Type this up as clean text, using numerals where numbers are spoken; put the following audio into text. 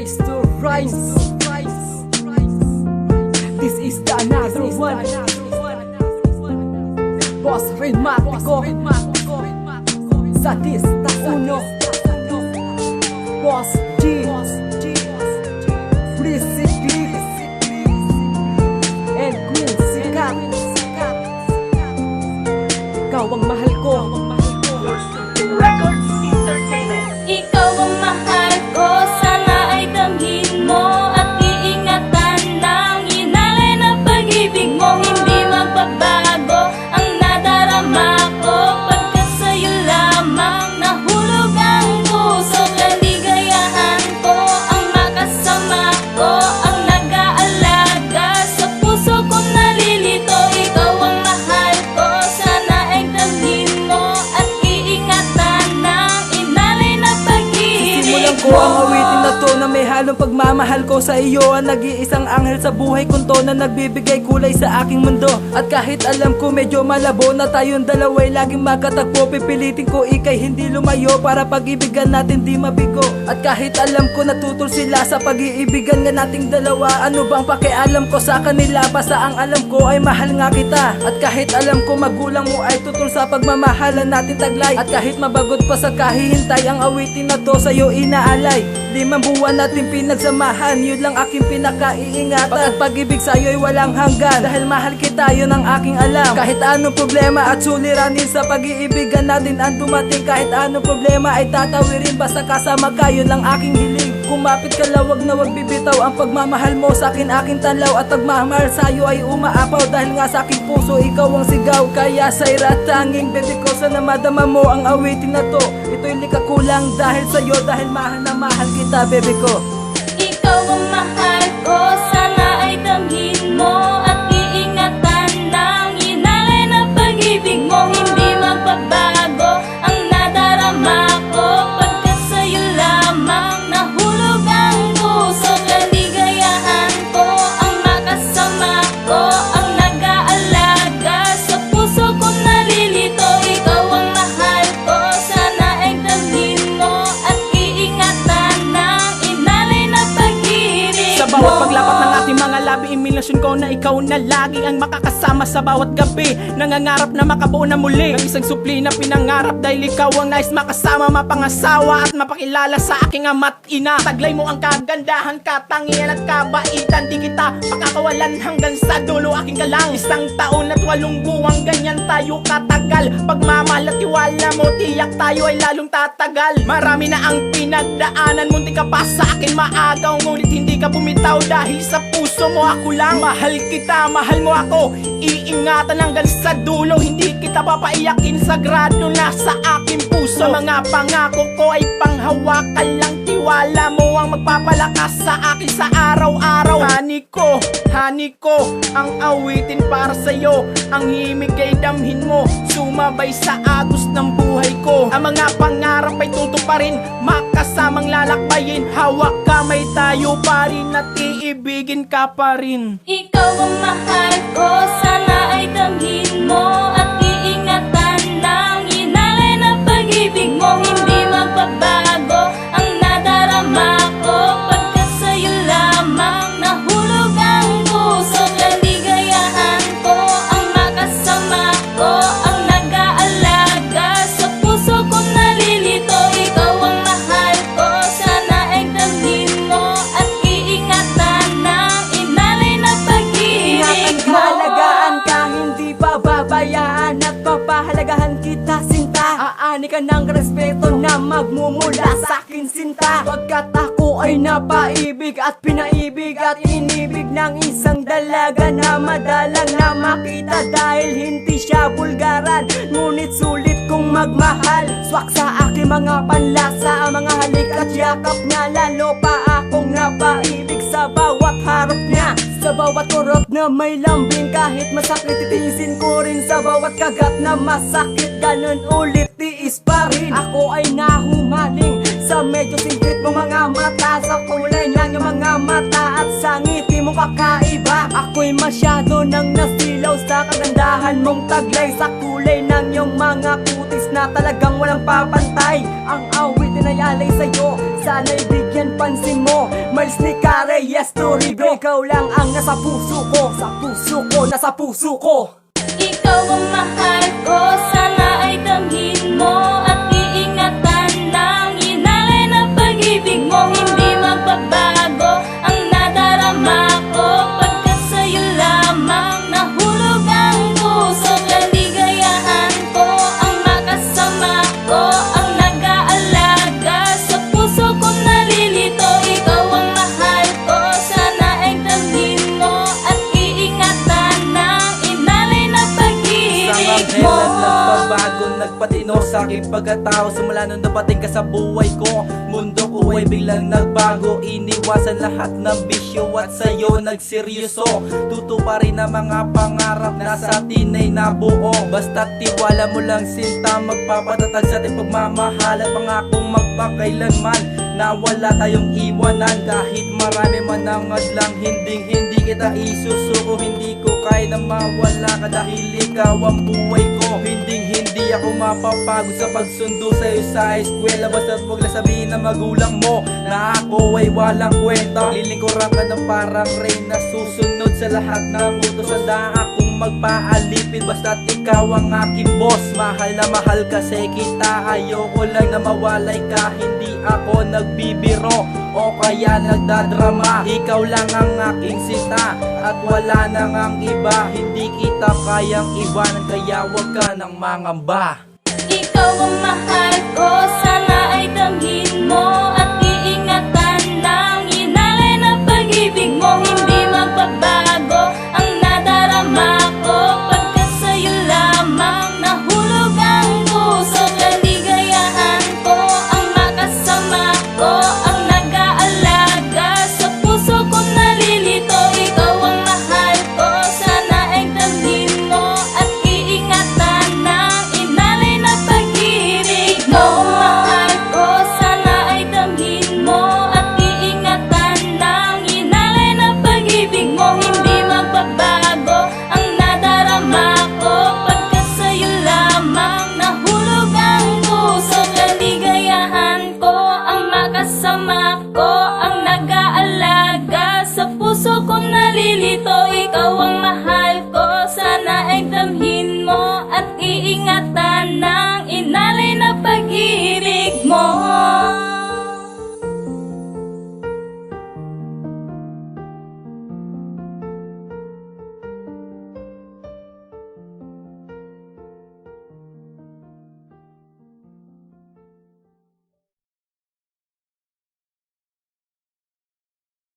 Mr. Rhymes. This is the another one. Boss Ritmatico Sadista Uno, Boss G, Prissy Clips, and Queen Sikat. Ikaw ang mahal ko. Records Entertainment. Ikaw ang mahal ko, sana ay damhin mo at iingatan ng inalay na pag-ibig mo. Hindi magbabago ang nadarama ko, pagkat sa'yo lamang nahulog ang puso. Kaligayahan ko ang makasama ko, ang nag-aalaga sa puso ko nalilito. Ikaw ang mahal ko, sana ay damhin mo at iingatan ng inalay na pag-ibig Simulan ko ang awitin na to na may halong pagmamahal ko sa iyo. Ang nag-iisang anghel sa buhay kong to na nagbibigay kulay sa aking mundo. At kahit alam ko medyo malabo na tayong dalawa'y laging magkatagpo, pipilitin ko ikay hindi lumayo para pag-ibigan natin di mabigo. At kahit alam ko natutol sila sa pag-iibigan nga nating dalawa, ano bang pakialam ko sa kanila? Basta ang alam ko ay mahal nga kita. At kahit alam ko magulang mo ay tutol sa pagmamahalan natin taglay. At kahit mabagot pa sa kahihintay, ang awitin na to sa'yo inaalay. 5 buwan natin pinagsamahan, yun lang aking pinakaiingatan. At pag-ibig sa'yo'y walang hanggan, dahil mahal kita, yun ang aking alam. Kahit anong problema at suliranin sa pag-iibigan natin ang dumating, kahit anong problema ay tatawirin basta kasama ka, yun lang aking hiling. Kumapit ka lang, wag na wag bibitaw ang pagmamahal mo sa akin, aking tanlaw. At pagmamahal sa'yo ay umaapaw, dahil nga sa aking puso ikaw ang sigaw. Kaya sa'y ratanging baby ko, sana madama mo ang awitin na to. Ito'y likakulang dahil sa'yo, dahil mahal na mahal kita baby ko. Ikaw ang mahal ko, sana ay damhin mo at iingatan ng inalay na pag-ibig mo. Hindi magbabago ang nadarama ko, pagkat sa'yo lamang nahulog ang puso. Kaligayahan ko ang makasama ko, ang nag-aalaga sa puso ko nalilito. Ikaw ang mahal ko, sana ay damhin mo at iingatan ng inalay na pag-ibig Sa bawat paglapat ng ating mga labi, imilasyon ko na ikaw na lagi ang makakasama sa bawat gabi. Nangangarap na makabuo na muli ng isang supli na pinangarap, dahil ikaw ang nais makasama, mapangasawa at mapakilala sa aking ama't ina. Taglay mo ang kagandahan, katangian at kabaitan, di kita makakawalan hanggang sa dulo aking galang. 1 taon at 8 buwang ganyan tayo katagal. Pagmamahal at tiwala mo, tiyak tayo ay lalong tatagal. Marami na ang pinagdaanan, munti ka pa sa akin maagaw, ngunit hindi ka bumitaw dahil sa puso mo ako lang. Mahal kita, mahal mo ako, iingatan hanggang sa dulo. Hindi kita papaiyakin, sagrado na sa aking puso. Mga pangako ko ay panghawakan lang, tiwala mo ang magpapalakas sa akin sa araw-araw. Hani ko, ang awitin para sa'yo, ang himig ay damhin mo, sumabay sa agos ng buhay ko. Ang mga pangarap ay tutuparin, makasamang lalakbayin, hawak kamay tayo pa rin at iibigin ka pa rin. Ikaw ang mahal ko, sana ay damhin mo at iingatan ng inalay na pag-ibig mo. Hindi magbabago ang nadarama ko, pagkat sa'yo lamang nahulog ang puso. Kaligayahan ko ang makasama ko, ang nag-aalaga sa puso ko nalilito. Ikaw ang mahal ko, sana ay damhin mo at iingatan ng inalay na pag-ibig Ingatan mo. ka, alagaan ka, hindi pababayaan at papahalagahan kita sinta. Aani ka ng respeto na magmumula sa akin sinta. Pagkat ako ay napaibig at pinaibig at inibig ng isang dalaga na madalang na makita, dahil hindi siya bulgaran, ngunit sulit kong magmahal. Swak sa aking mga panlasa, ang mga halik at yakap niya, lalo pa akong napaibig sa bawat harap niya. Sa bawat kurot na may lambing, kahit masakit titiisin ko rin. Sa bawat kagat na masakit, ganun ulit tiis pa rin. Ako ay nahumaling sa medyo singkit mong mga mata, sa kulay ng iyong mga mata at sa ngiti mong kakaiba. Ako'y masyado nang nasilaw sa kagandahan mong taglay, sa kulay ng iyong mga kutis na talagang walang papantay. Ang awit ay alay sa'yo, sana'y bigyan yan pansin mo. Miles ni Kare, yes to bro. Ikaw lang ang nasa puso ko, sa puso ko, nasa puso ko. Ikaw ang mahal ko, sana ay damhin mo at iingatan ng inalay na pag-ibig mo. Hindi magbabago ang nadarama ko, pagkat sa'yo lamang nahulog ang puso. Kaligayahan ko ang makasama ko, ang nag-aalaga sa puso kong nalilito. Ikaw ang mahal ko, sana ay damhin mo at iingatan ng inalay na pag-ibig mo. Nagpabago, nagpatino sa aking pagkatao. Simula nung dapating ka sa buhay ko, mundo ko ay biglang nagbago. Iniwasan lahat ng bisyo at sa'yo nagseryoso. Tutuparin ang mga pangarap na sa atin ay nabuo. Basta tiwala mo lang sinta, magpapatatag sa ating pagmamahal. At pangakong magpakailanman na wala tayong iwanan. Kahit marami man ang adlang, hindi kita isusuko. Hindi ko kaya na mawala ka dahil ikaw ang buhay ko. Hindi ako mapapagod sa pagsundo sa'yo sa eskwela. Basta't huwag lang sabihin ng magulang mo na ako ay walang kwenta. Lilingkuran ka ng parang reyna, susunod sa lahat ng utos. Handa akong magpaalipin basta't ikaw ang aking boss. Mahal na mahal kasi kita, ayoko lang na mawalay ka. Hindi ako nagbibiro o kaya nagdadrama. Ikaw lang ang aking sita at wala nang ang iba. Hindi kita kayang iwanan kaya wag ka nang mangamba. Ikaw ang mahal ko,